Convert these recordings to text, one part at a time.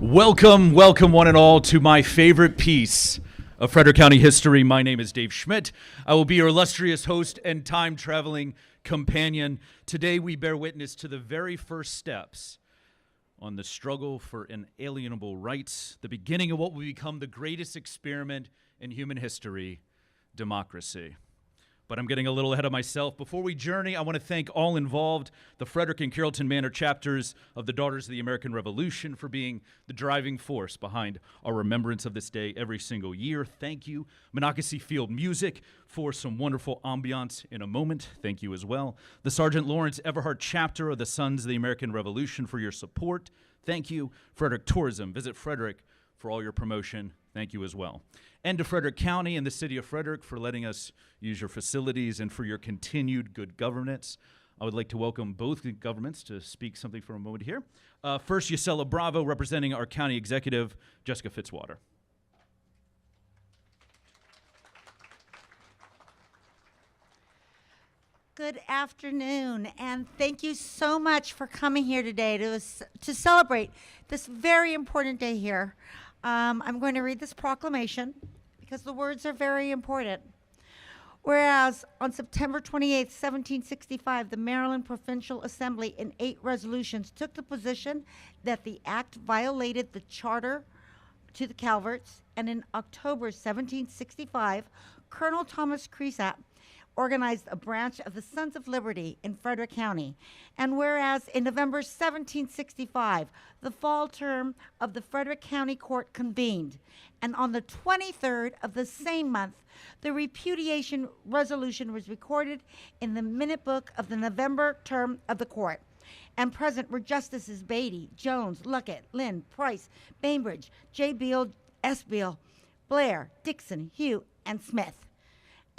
Welcome, welcome one and all to my favorite piece of Frederick County history. My name is Dave Schmidt. I will be your illustrious host and time-traveling companion. Today we bear witness to the very first steps on the struggle for inalienable rights, the beginning of what will become the greatest experiment in human history, democracy. But I'm getting a little ahead of myself. Before we journey, I want to thank all involved, the Frederick and Carrollton Manor chapters of the Daughters of the American Revolution for being the driving force behind our remembrance of this day every single year. Thank you. Monocacy Field Music for some wonderful ambiance in a moment. Thank you as well. The Sergeant Lawrence Everhart chapter of the Sons of the American Revolution for your support. Thank you. Frederick Tourism. Visit Frederick for all your promotion. Thank you as well. And to Frederick County and the city of Frederick for letting us use your facilities and for your continued good governance. I would like to welcome both governments to speak something for a moment here. First, Yesela Bravo, representing our county executive, Jessica Fitzwater. Good afternoon, and thank you so much for coming here today to celebrate this very important day here. I'm going to read this proclamation because the words are very important. Whereas on September 28, 1765, the Maryland Provincial Assembly in 8 resolutions took the position that the act violated the charter to the Calverts, and in October 1765, Colonel Thomas Cresap organized a branch of the Sons of Liberty in Frederick County. And whereas in November 1765, the fall term of the Frederick County Court convened, and on the 23rd of the same month, the repudiation resolution was recorded in the minute book of the November term of the court. And present were Justices Beatty, Jones, Luckett, Lynn, Price, Bainbridge, J. Beal, S. Beal, Blair, Dixon, Hugh, and Smith.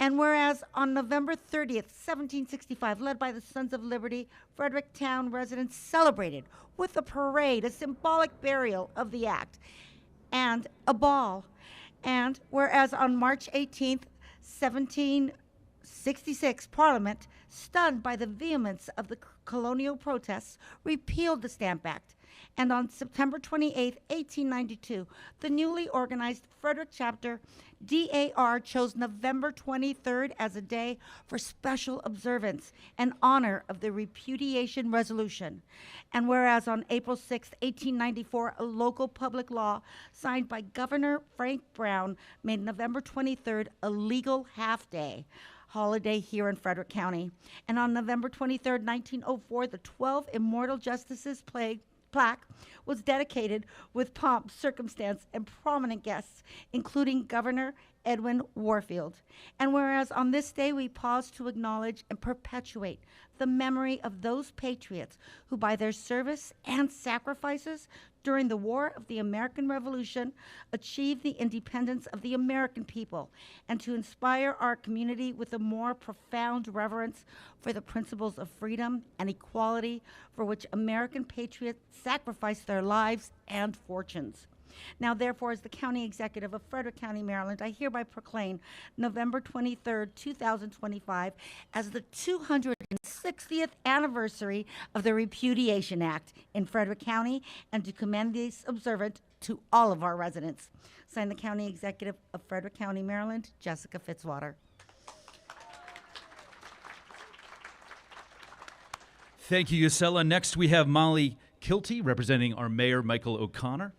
And whereas on November 30th, 1765, led by the Sons of Liberty, Fredericktown residents celebrated with a parade, a symbolic burial of the act, and a ball. And whereas on March 18th, 1766, Parliament, stunned by the vehemence of the colonial protests, repealed the Stamp Act. And on September 28, 1892, the newly organized Frederick chapter DAR chose November 23rd as a day for special observance and honor of the repudiation resolution. And whereas on April 6, 1894, a local public law signed by Governor Frank Brown made November 23rd a legal half-day holiday here in Frederick County. And on November 23rd, 1904, the 12 Immortal Justices plaque was dedicated with pomp, circumstance, and prominent guests, including Governor Edwin Warfield. And whereas on this day we pause to acknowledge and perpetuate the memory of those patriots who by their service and sacrifices during the War of the American Revolution achieved the independence of the American people, and to inspire our community with a more profound reverence for the principles of freedom and equality for which American patriots sacrificed their lives and fortunes. Now, therefore, as the County Executive of Frederick County, Maryland, I hereby proclaim November 23rd, 2025 as the 260th anniversary of the Repudiation Act in Frederick County, and to commend this observance to all of our residents. Signed, the County Executive of Frederick County, Maryland, Jessica Fitzwater. Thank you, Yesela. Next, we have Molly Kilty, representing our Mayor, Michael O'Connor.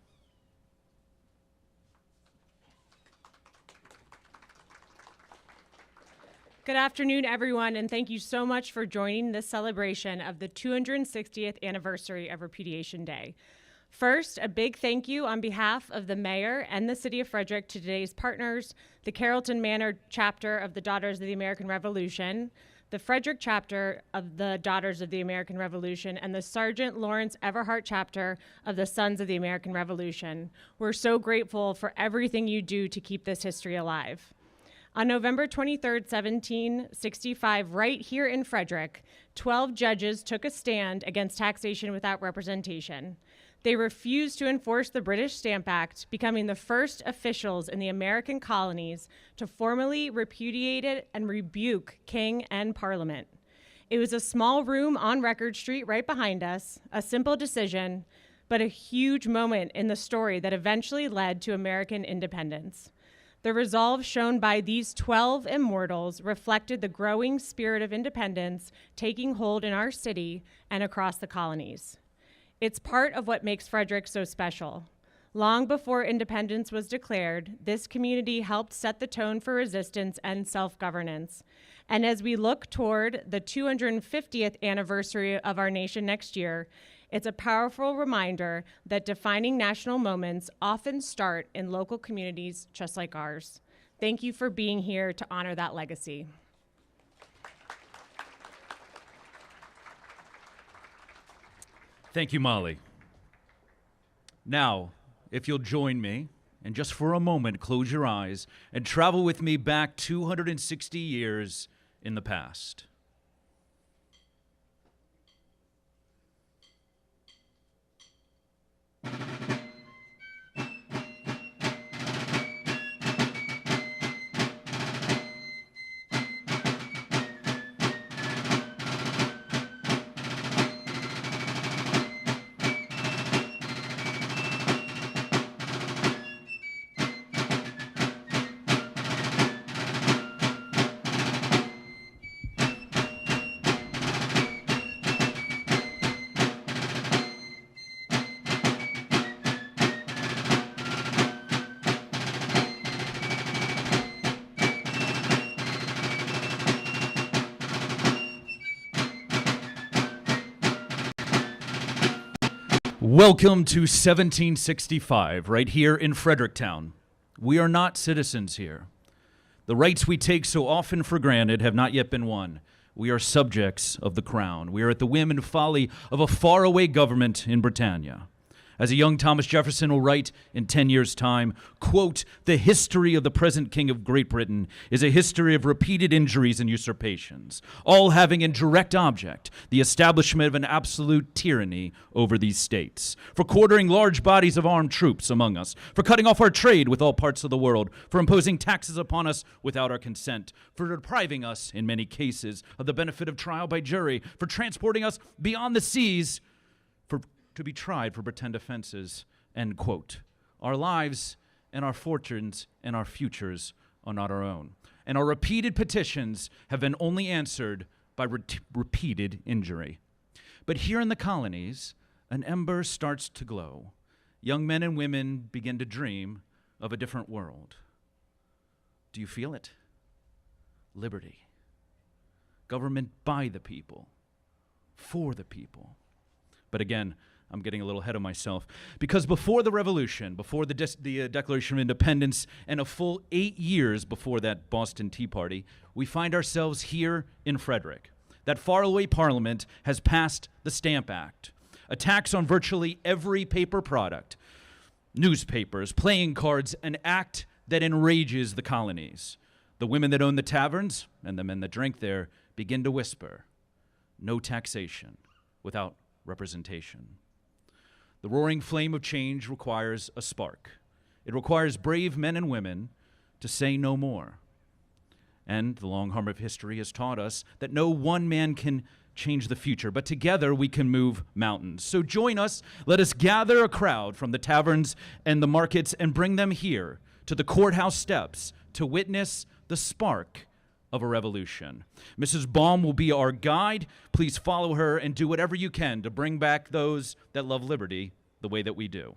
Good afternoon, everyone, and thank you so much for joining this celebration of the 260th anniversary of Repudiation Day. First, a big thank you on behalf of the Mayor and the City of Frederick to today's partners, the Carrollton Manor chapter of the Daughters of the American Revolution, the Frederick chapter of the Daughters of the American Revolution, and the Sergeant Lawrence Everhart chapter of the Sons of the American Revolution. We're so grateful for everything you do to keep this history alive. On November 23rd, 1765, right here in Frederick, 12 judges took a stand against taxation without representation. They refused to enforce the British Stamp Act, becoming the first officials in the American colonies to formally repudiate it and rebuke King and Parliament. It was a small room on Record Street right behind us, a simple decision, but a huge moment in the story that eventually led to American independence. The resolve shown by these 12 immortals reflected the growing spirit of independence taking hold in our city and across the colonies. It's part of what makes Frederick so special. Long before independence was declared, this community helped set the tone for resistance and self-governance. And as we look toward the 250th anniversary of our nation next year, it's a powerful reminder that defining national moments often start in local communities just like ours. Thank you for being here to honor that legacy. Thank you, Molly. Now, if you'll join me, and just for a moment, close your eyes and travel with me back 260 years in the past. Welcome to 1765, right here in Fredericktown. We are not citizens here. The rights we take so often for granted have not yet been won. We are subjects of the crown. We are at the whim and folly of a faraway government in Britannia. As a young Thomas Jefferson will write in 10 years' time, quote, "The history of the present King of Great Britain is a history of repeated injuries and usurpations, all having in direct object the establishment of an absolute tyranny over these states, for quartering large bodies of armed troops among us, for cutting off our trade with all parts of the world, for imposing taxes upon us without our consent, for depriving us, in many cases, of the benefit of trial by jury, for transporting us beyond the seas, to be tried for pretend offenses," end quote. Our lives and our fortunes and our futures are not our own. And our repeated petitions have been only answered by repeated injury. But here in the colonies, an ember starts to glow. Young men and women begin to dream of a different world. Do you feel it? Liberty. Government by the people, for the people. But again, I'm getting a little ahead of myself, because before the Revolution, before the Declaration of Independence, and a full 8 years before that Boston Tea Party, we find ourselves here in Frederick. That faraway Parliament has passed the Stamp Act, a tax on virtually every paper product, newspapers, playing cards, an act that enrages the colonies. The women that own the taverns and the men that drink there begin to whisper, "No taxation without representation." The roaring flame of change requires a spark. It requires brave men and women to say no more. And the long arm of history has taught us that no one man can change the future, but together we can move mountains. So join us, let us gather a crowd from the taverns and the markets and bring them here to the courthouse steps to witness the spark of a revolution. Mrs. Baum will be our guide. Please follow her and do whatever you can to bring back those that love liberty the way that we do.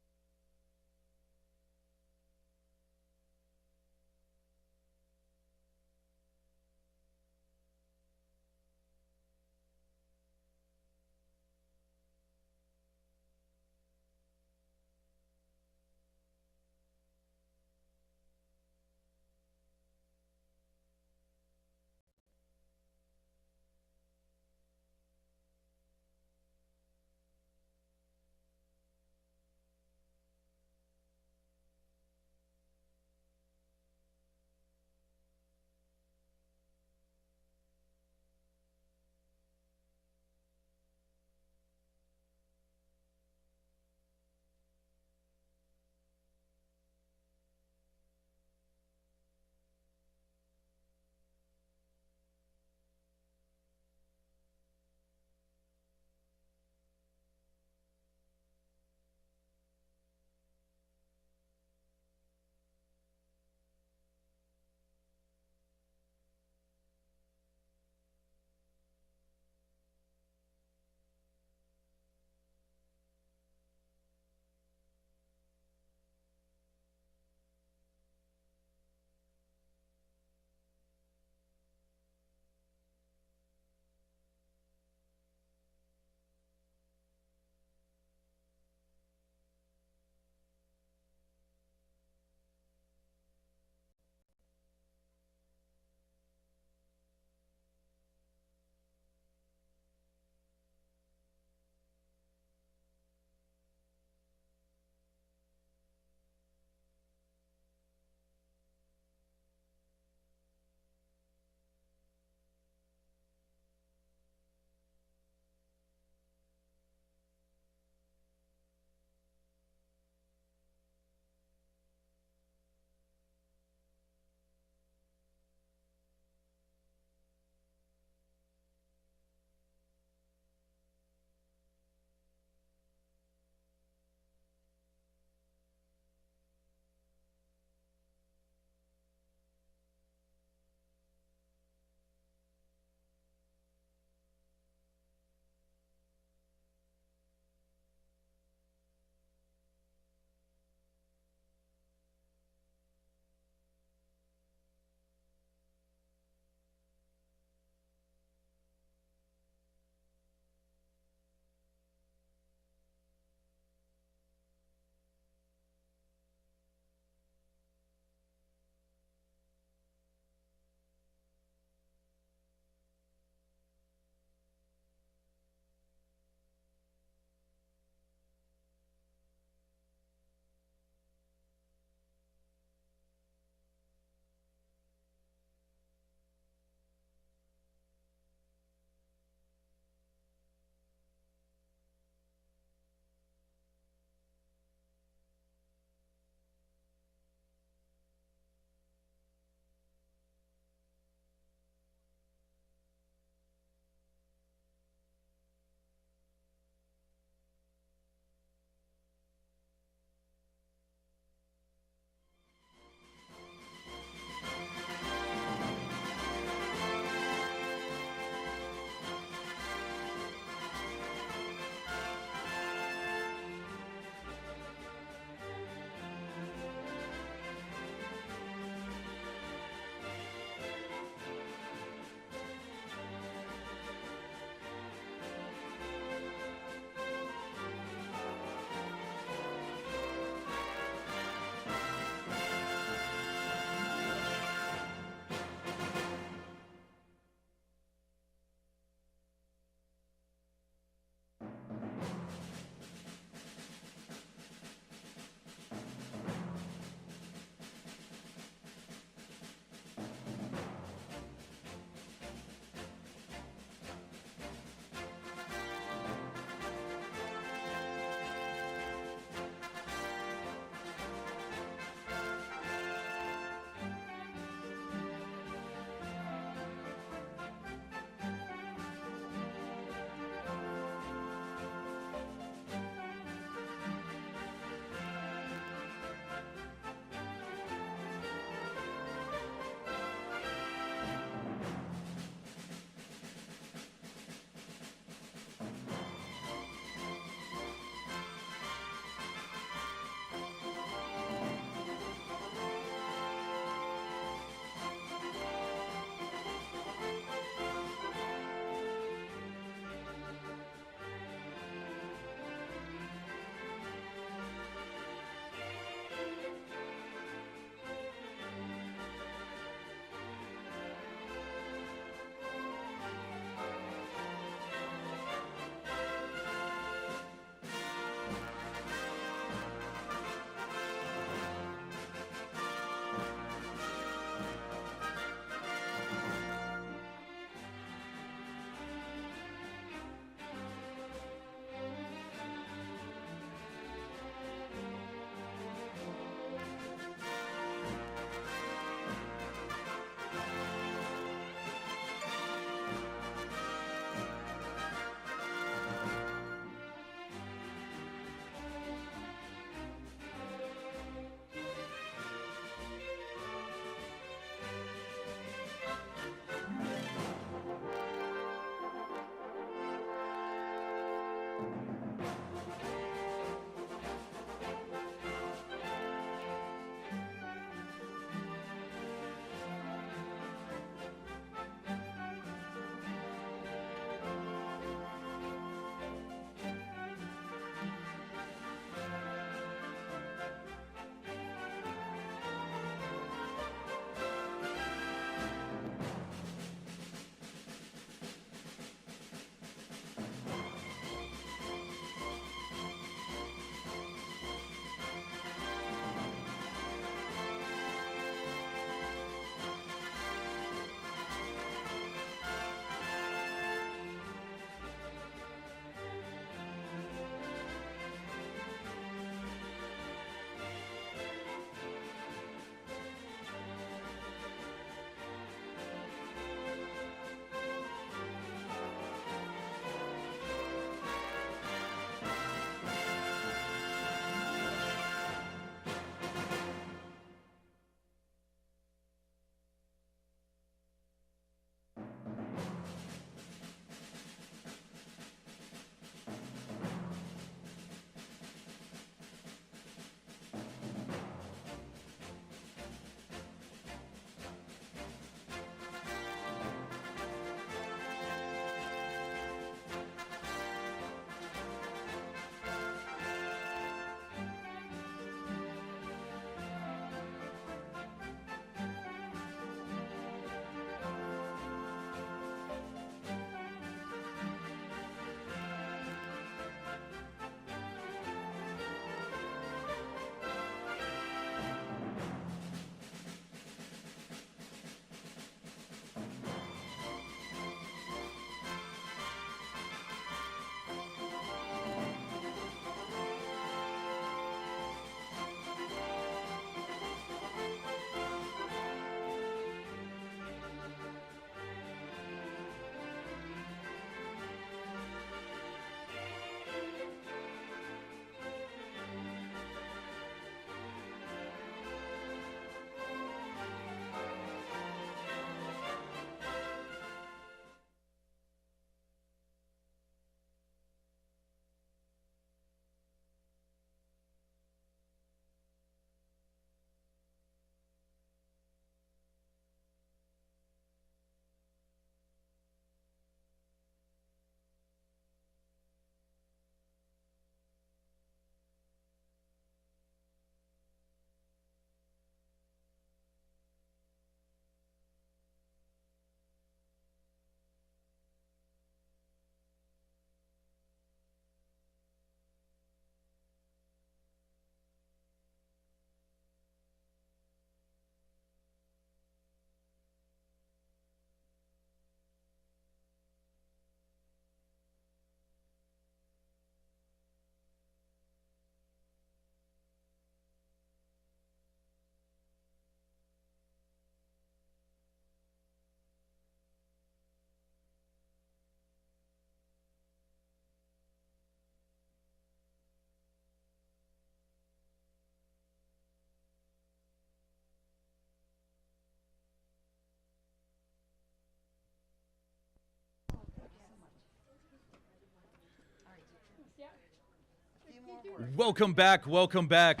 Welcome back. Welcome back.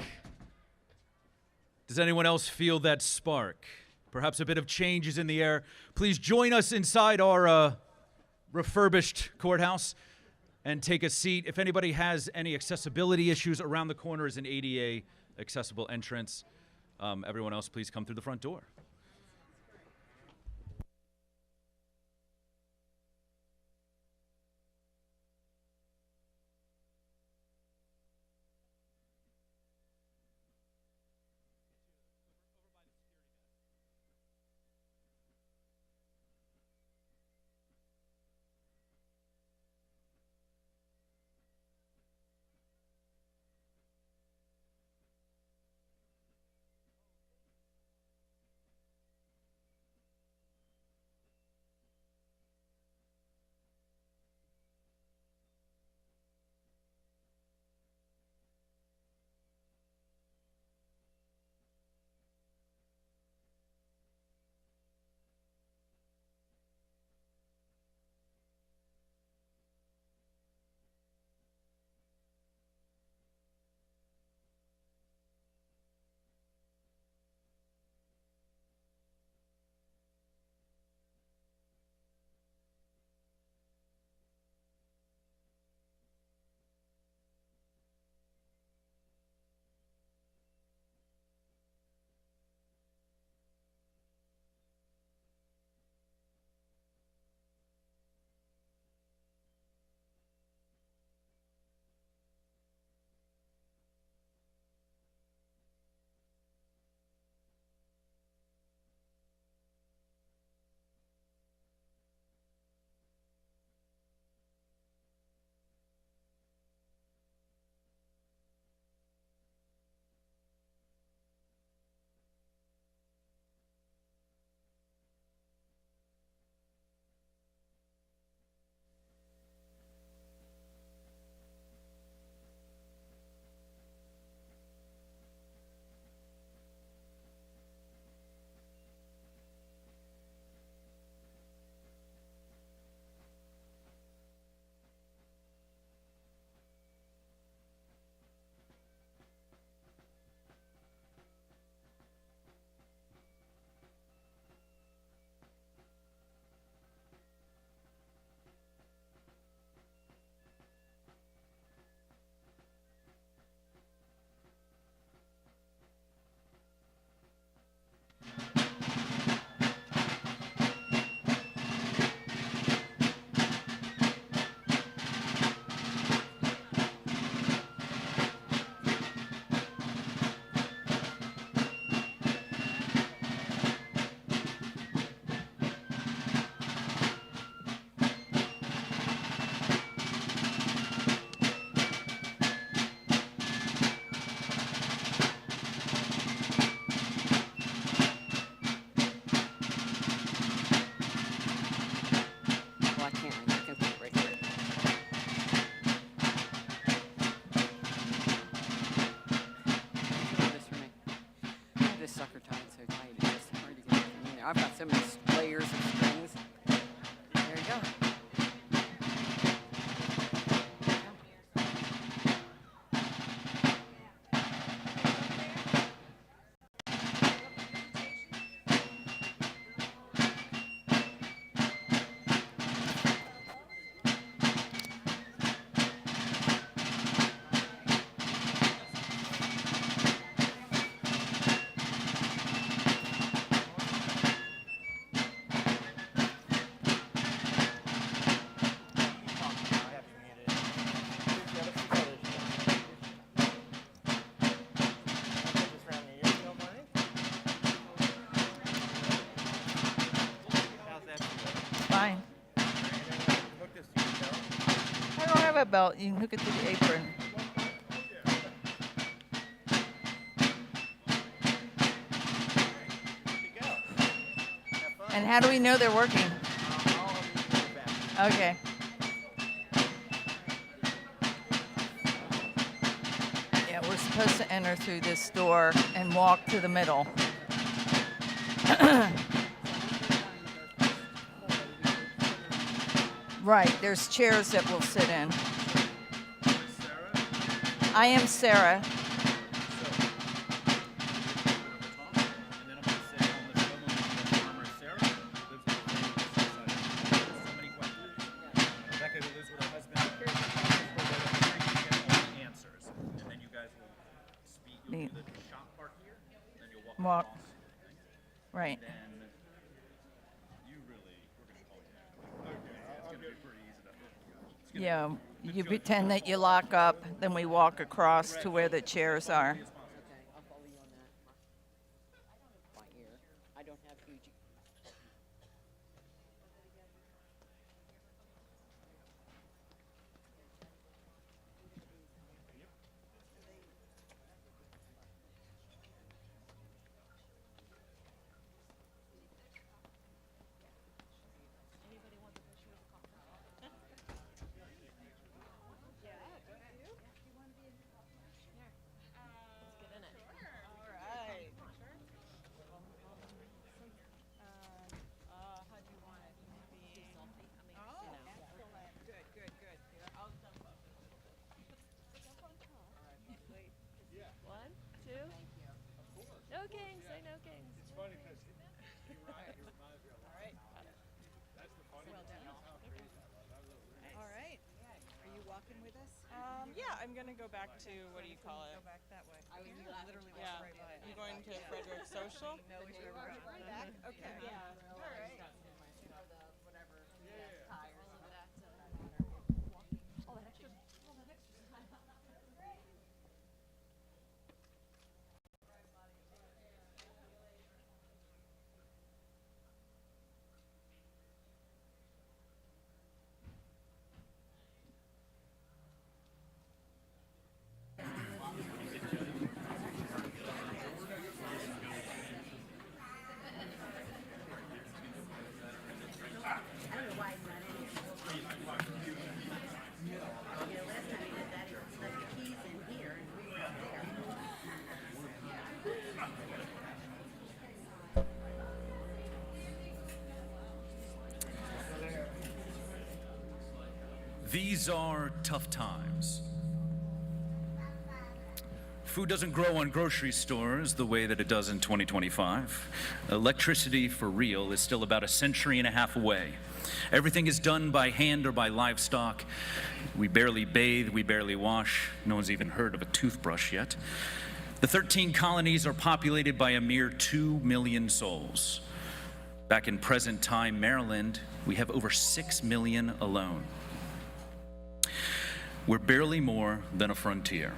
Does anyone else feel that spark? Perhaps a bit of change is in the air. Please join us inside our refurbished courthouse and take a seat. If anybody has any accessibility issues, around the corner is an ADA accessible entrance. Everyone else, please come through the front door. I've got so many layers of strings. There you go. Fine. I don't have a belt. You can hook it to the apron. And how do we know they're working? Okay. Yeah, we're supposed to enter through this door and walk to the middle. Right, there's chairs that we'll sit in. I am Sarah. The walk. Right. Yeah, you pretend that you lock up, then we walk across to where the chairs are. Okay, I'll follow you on that. My ear. I don't have huge. No kings, say no kings. It's funny because he reminds me of That's the funny part. That's how crazy that was. All right. Are you walking with us? Yeah, I'm gonna go back to, what do you call it? Go back that way. You literally Yeah, walked right by it. you going to Frederick Social? No, we've never gone back. Okay. Yeah. All right. These are tough times. Food doesn't grow on grocery stores the way that it does in 2025. Electricity for real is still about a century and a half away. Everything is done by hand or by livestock. We barely bathe, we barely wash. No one's even heard of a toothbrush yet. The 13 colonies are populated by a mere 2 million souls. Back in present time Maryland, we have over 6 million alone. We're barely more than a frontier.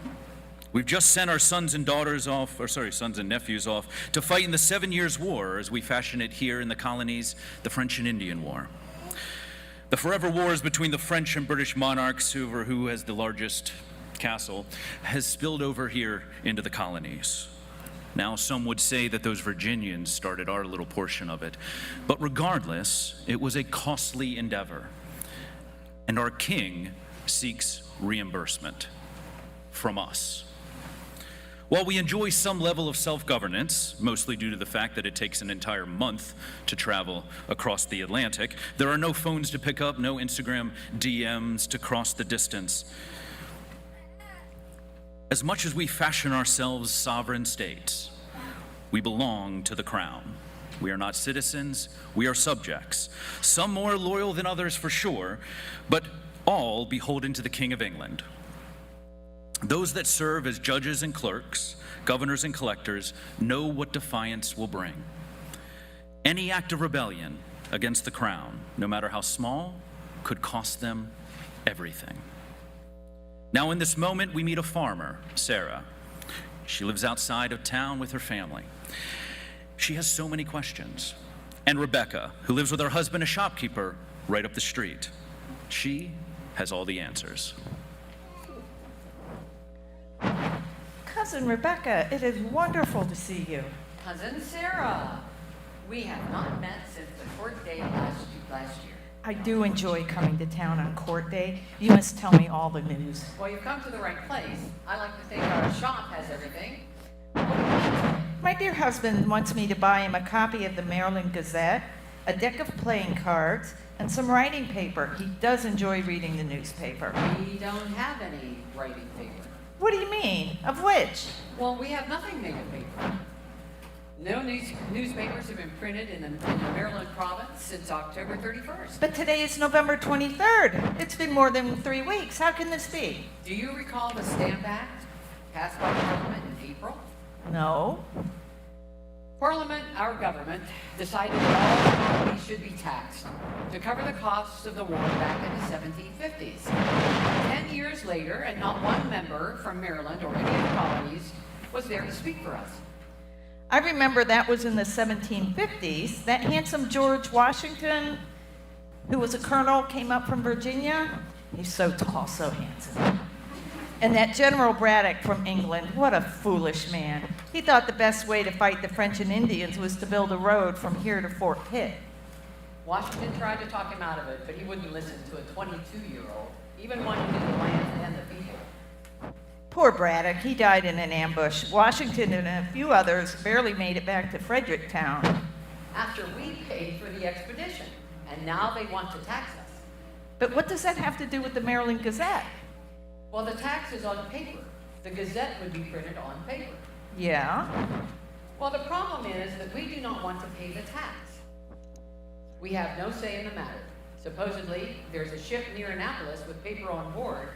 We've just sent our sons and nephews off to fight in the 7 Years' War as we fashion it here in the colonies, the French and Indian War. The forever wars between the French and British monarchs over who has the largest castle has spilled over here into the colonies. Now, some would say that those Virginians started our little portion of it. But regardless, it was a costly endeavor. And our king seeks reimbursement from us. While we enjoy some level of self-governance, mostly due to the fact that it takes an entire month to travel across the Atlantic, there are no phones to pick up, no Instagram DMs to cross the distance. As much as we fashion ourselves sovereign states, we belong to the crown. We are not citizens, we are subjects. Some more loyal than others for sure, but all beholden to the King of England. Those that serve as judges and clerks, governors and collectors, know what defiance will bring. Any act of rebellion against the crown, no matter how small, could cost them everything. Now in this moment, we meet a farmer, Sarah. She lives outside of town with her family. She has so many questions. And Rebecca, who lives with her husband, a shopkeeper, right up the street. She has all the answers. Cousin Rebecca, it is wonderful to see you. Cousin Sarah, we have not met since the court day last year. I do enjoy coming to town on court day. You must tell me all the news. Well, you've come to the right place. I like to think our shop has everything. My dear husband wants me to buy him a copy of the Maryland Gazette, a deck of playing cards, and some writing paper. He does enjoy reading the newspaper. We don't have any writing paper. What do you mean? Of which? Well, we have nothing made of paper. No newspapers have been printed in the Maryland province since October 31st. But today is November 23rd. It's been more than 3 weeks. How can this be? Do you recall the Stamp Act passed by Parliament in April? No. Parliament, our government, decided that all colonies should be taxed to cover the costs of the war back in the 1750s. 10 years later, and not one member from Maryland or any of the colonies was there to speak for us. I remember that was in the 1750s. That handsome George Washington, who was a colonel, came up from Virginia. He's so tall, so handsome. And that General Braddock from England, what a foolish man. He thought the best way to fight the French and Indians was to build a road from here to Fort Pitt. Washington tried to talk him out of it, but he wouldn't listen to a 22-year-old, even one who knew the land and the people. Poor Braddock, he died in an ambush. Washington and a few others barely made it back to Fredericktown. After we paid for the expedition, and now they want to tax us. But what does that have to do with the Maryland Gazette? Well, the tax is on paper. The Gazette would be printed on paper. Yeah? Well, the problem is that we do not want to pay the tax. We have no say in the matter. Supposedly, there's a ship near Annapolis with paper on board,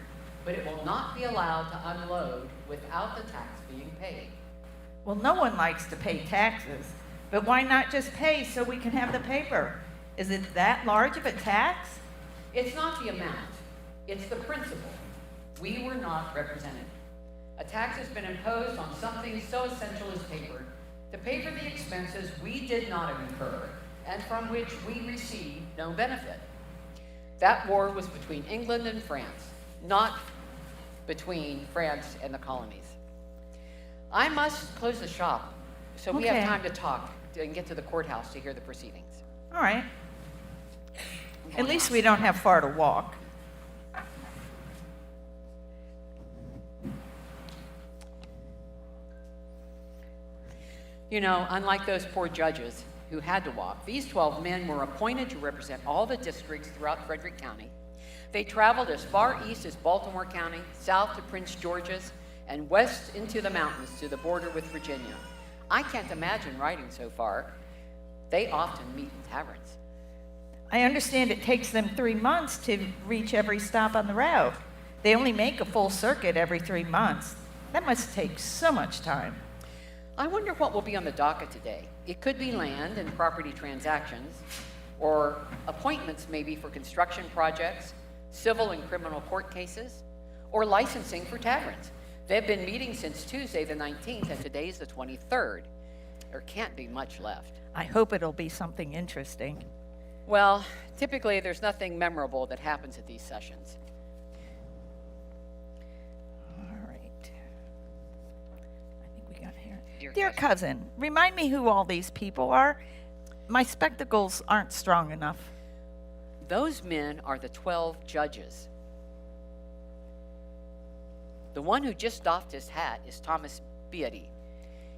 but it will not be allowed to unload without the tax being paid. Well, no one likes to pay taxes, but why not just pay so we can have the paper? Is it that large of a tax? It's not the amount, it's the principle. We were not represented. A tax has been imposed on something so essential as paper to pay for the expenses we did not incur and from which we received no benefit. That war was between England and France, not between France and the colonies. I must close the shop so we Okay. have time to talk and get to the courthouse to hear the proceedings. All right. At least we don't have far to walk. You know, unlike those poor judges who had to walk, these 12 men were appointed to represent all the districts throughout Frederick County. They traveled as far east as Baltimore County, south to Prince George's, and west into the mountains to the border with Virginia. I can't imagine riding so far. They often meet in taverns. I understand it takes them 3 months to reach every stop on the route. They only make a full circuit every 3 months. That must take so much time. I wonder what will be on the docket today. It could be land and property transactions, or appointments maybe for construction projects, civil and criminal court cases, or licensing for taverns. They've been meeting since Tuesday the 19th, and today's the 23rd. There can't be much left. I hope it'll be something interesting. Well, typically there's nothing memorable that happens at these sessions. All right. I think we got here. Dear Dear cousin, remind me who all these people are. My spectacles aren't strong enough. Those men are the 12 judges. The one who just doffed his hat is Thomas Beatty.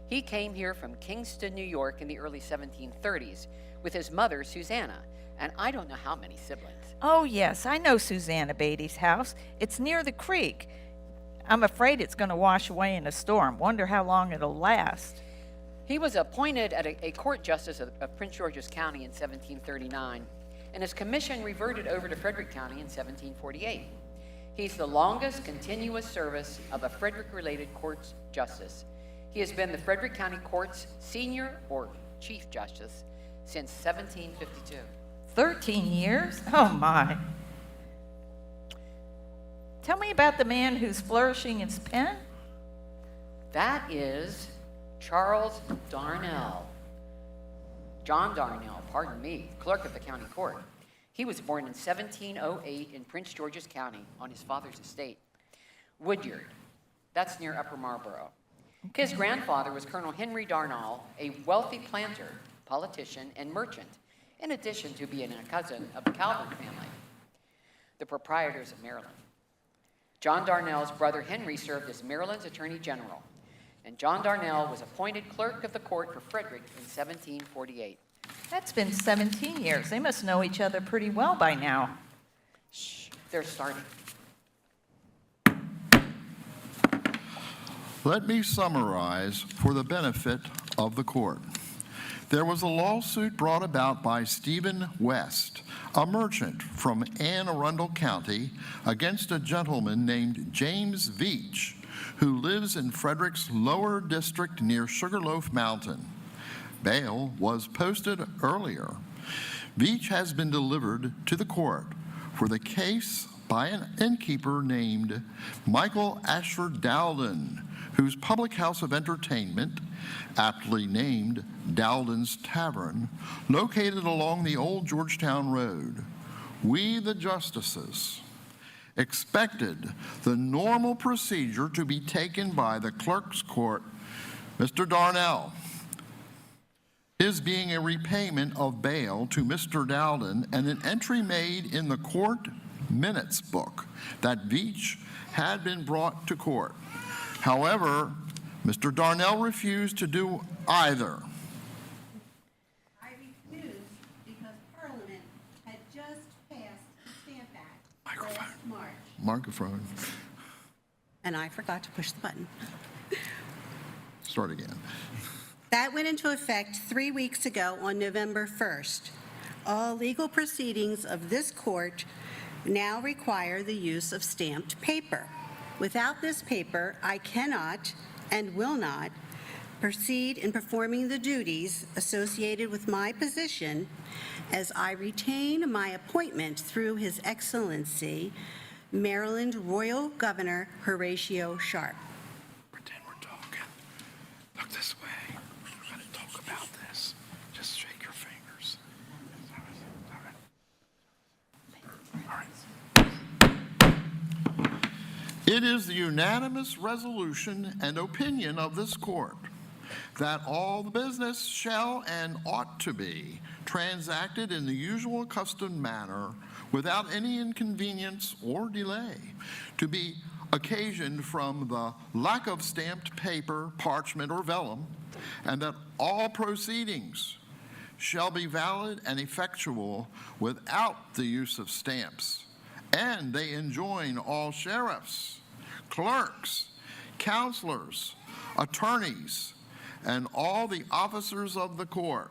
He came here from Kingston, New York in the early 1730s with his mother, Susanna, and I don't know how many siblings. Oh, yes, I know Susanna Beatty's house. It's near the creek. I'm afraid it's going to wash away in a storm. Wonder how long it'll last. He was appointed at a court justice of Prince George's County in 1739, and his commission reverted over to Frederick County in 1748. He's the longest continuous service of a Frederick-related court's justice. He has been the Frederick County Court's senior or chief justice since 1752. 13 years? Oh, my. Tell me about the man who's flourishing his pen. That is Charles Darnell. John Darnell, pardon me, clerk of the county court. He was born in 1708 in Prince George's County on his father's estate. Woodyard, that's near Upper Marlboro. His grandfather was Colonel Henry Darnall, a wealthy planter, politician, and merchant, in addition to being a cousin of the Calvert family, the proprietors of Maryland. John Darnell's brother Henry served as Maryland's Attorney General, and John Darnell was appointed clerk of the court for Frederick in 1748. That's been 17 years. They must know each other pretty well by now. Shh, they're starting. Let me summarize for the benefit of the court. There was a lawsuit brought about by Stephen West, a merchant from Anne Arundel County, against a gentleman named James Veach, who lives in Frederick's Lower District near Sugarloaf Mountain. Bail was posted earlier. Veach has been delivered to the court for the case by an innkeeper named Michael Ashford Dowden, whose public house of entertainment, aptly named Dowden's Tavern, located along the old Georgetown Road. We, the justices, expected the normal procedure to be taken by the clerk's court, Mr. Darnell, his being a repayment of bail to Mr. Dowden and an entry made in the court minutes book that Veach had been brought to court. However, Mr. Darnell refused to do either. I refused because Parliament had just passed the Stamp Act last March. Microphone. And I forgot to push the button. Start again. That went into effect 3 weeks ago on November 1st. All legal proceedings of this court now require the use of stamped paper. Without this paper, I cannot and will not proceed in performing the duties associated with my position as I retain my appointment through His Excellency, Maryland Royal Governor Horatio Sharp. Pretend we're talking. Look this way. We're going to talk about this. Just shake your fingers. All right. It is the unanimous resolution and opinion of this court that all the business shall and ought to be transacted in the usual accustomed manner without any inconvenience or delay to be occasioned from the lack of stamped paper, parchment, or vellum, and that all proceedings shall be valid and effectual without the use of stamps. And they enjoin all sheriffs, clerks, counselors, attorneys, and all the officers of the court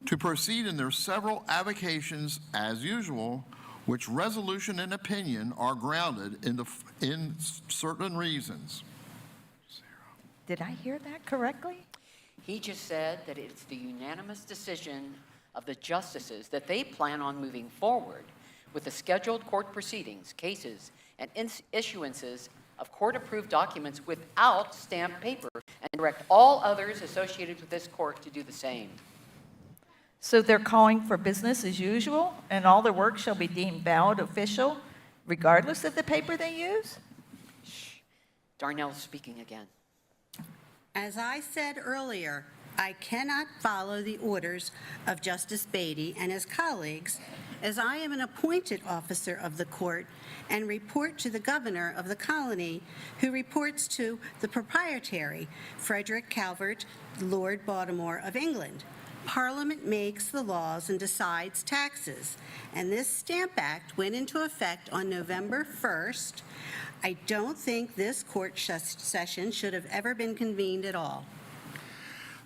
to proceed in their several avocations as usual, which resolution and opinion are grounded in certain reasons. Did I hear that correctly? He just said that it's the unanimous decision of the justices that they plan on moving forward with the scheduled court proceedings, cases, and issuances of court-approved documents without stamped paper, and direct all others associated with this court to do the same. So they're calling for business as usual, and all their work shall be deemed valid official, regardless of the paper they use? Shh. Darnell's speaking again. As I said earlier, I cannot follow the orders of Justice Beatty and his colleagues, as I am an appointed officer of the court and report to the governor of the colony, who reports to the proprietary, Frederick Calvert, Lord Baltimore of England. Parliament makes the laws and decides taxes, and this Stamp Act went into effect on November 1st. I don't think this court session should have ever been convened at all.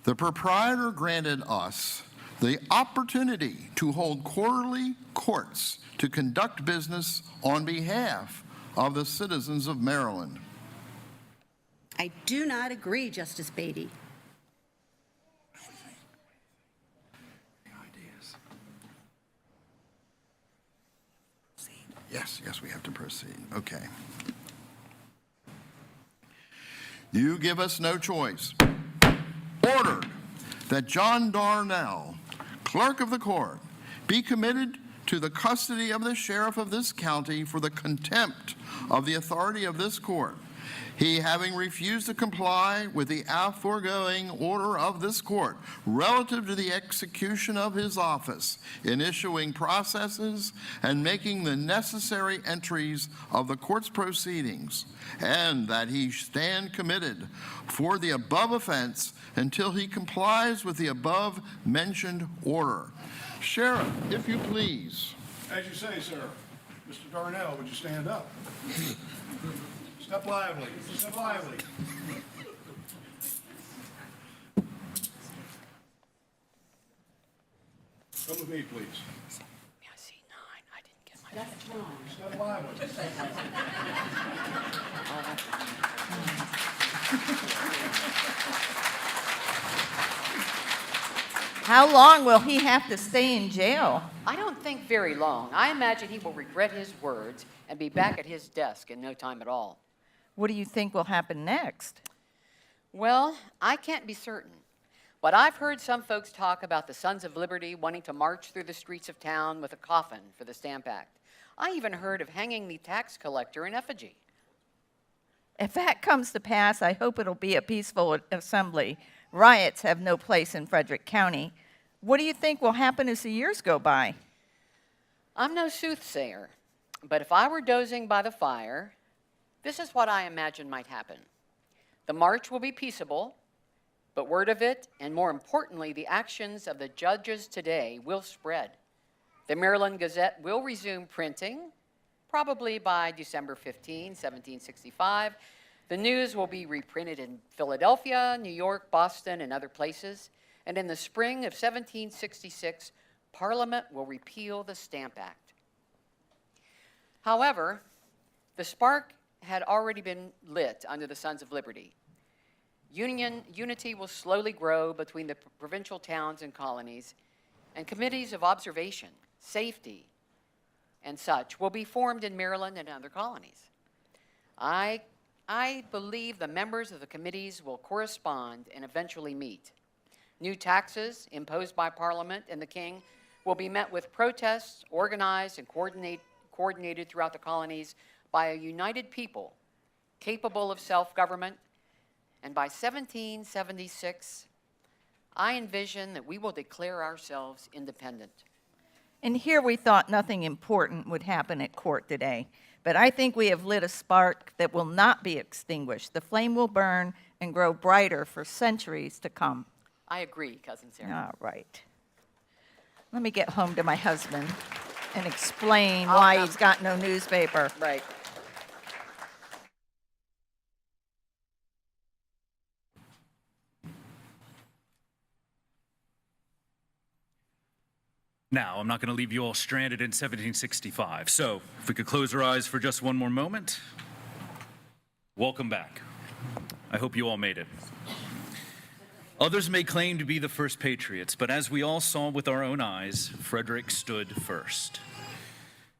The proprietor granted us the opportunity to hold quarterly courts to conduct business on behalf of the citizens of Maryland. I do not agree, Justice Beatty. Yes, we have to proceed. Okay. You give us no choice. Ordered that John Darnell, clerk of the court, be committed to the custody of the sheriff of this county for the contempt of the authority of this court. He, having refused to comply with the aforegoing order of this court relative to the execution of his office in issuing processes and making the necessary entries of the court's proceedings, and that he stand committed for the above offense until he complies with the above mentioned order. Sheriff, if you please. As you say, sir. Mr. Darnell, would you stand up? Step lively. Step lively. Come with me, please. Yeah, I see 9. I didn't get my. That's wrong. Step lively. How long will he have to stay in jail? I don't think very long. I imagine he will regret his words and be back at his desk in no time at all. What do you think will happen next? Well, I can't be certain, but I've heard some folks talk about the Sons of Liberty wanting to march through the streets of town with a coffin for the Stamp Act. I even heard of hanging the tax collector in effigy. If that comes to pass, I hope it'll be a peaceful assembly. Riots have no place in Frederick County. What do you think will happen as the years go by? I'm no soothsayer, but if I were dozing by the fire, this is what I imagine might happen. The march will be peaceable, but word of it, and more importantly, the actions of the judges today will spread. The Maryland Gazette will resume printing, probably by December 15, 1765. The news will be reprinted in Philadelphia, New York, Boston, and other places. And in the spring of 1766, Parliament will repeal the Stamp Act. However, the spark had already been lit under the Sons of Liberty. Unity will slowly grow between the provincial towns and colonies, and committees of observation, safety, and such will be formed in Maryland and other colonies. I believe the members of the committees will correspond and eventually meet. New taxes imposed by Parliament and the King will be met with protests organized and coordinated throughout the colonies by a united people capable of self-government. And by 1776, I envision that we will declare ourselves independent. And here we thought nothing important would happen at court today. But I think we have lit a spark that will not be extinguished. The flame will burn and grow brighter for centuries to come. I agree, Cousin Sarah. All right. Let me get home to my husband and explain I'll why come. he's got no newspaper. Right. Now, I'm not going to leave you all stranded in 1765. So, if we could close our eyes for just one more moment. Welcome back. I hope you all made it. Others may claim to be the first patriots, but as we all saw with our own eyes, Frederick stood first.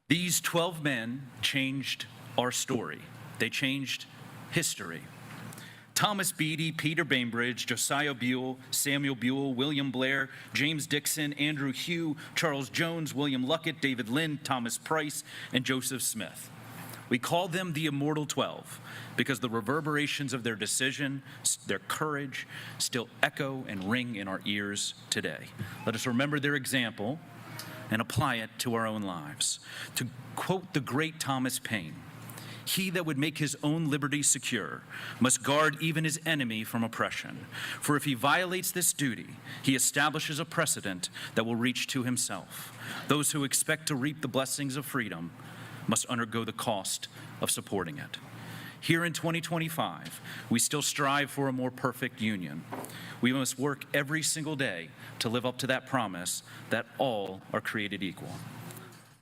These 12 men changed our story. They changed history. Thomas Beatty, Peter Bainbridge, Josiah Buell, Samuel Buell, William Blair, James Dixon, Andrew Hugh, Charles Jones, William Luckett, David Lind, Thomas Price, and Joseph Smith. We call them the Immortal 12 because the reverberations of their decision, their courage, still echo and ring in our ears today. Let us remember their example and apply it to our own lives. To quote the great Thomas Paine, "He that would make his own liberty secure must guard even his enemy from oppression. For if he violates this duty, he establishes a precedent that will reach to himself. Those who expect to reap the blessings of freedom must undergo the cost of supporting it." Here in 2025, we still strive for a more perfect union. We must work every single day to live up to that promise that all are created equal.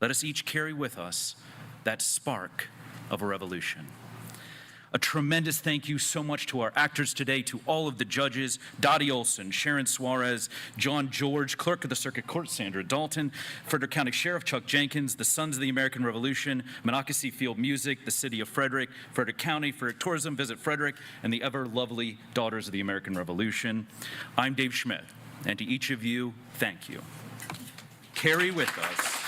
Let us each carry with us that spark of a revolution. A tremendous thank you so much to our actors today, to all of the judges, Dottie Olson, Sharon Suarez, John George, Clerk of the Circuit Court, Sandra Dalton, Frederick County Sheriff Chuck Jenkins, the Sons of the American Revolution, Monocacy Field Music, the City of Frederick, Frederick County, Frederick Tourism, Visit Frederick, and the ever lovely Daughters of the American Revolution. I'm Dave Schmidt, and to each of you, thank you. Carry with us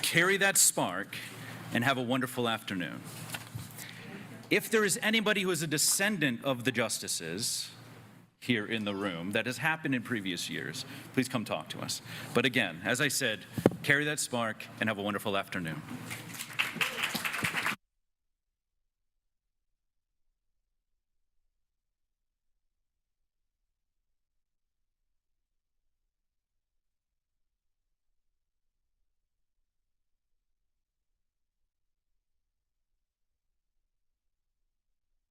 carry that spark, and have a wonderful afternoon. If there is anybody who is a descendant of the justices here in the room that has happened in previous years, please come talk to us. But again, as I said, carry that spark and have a wonderful afternoon.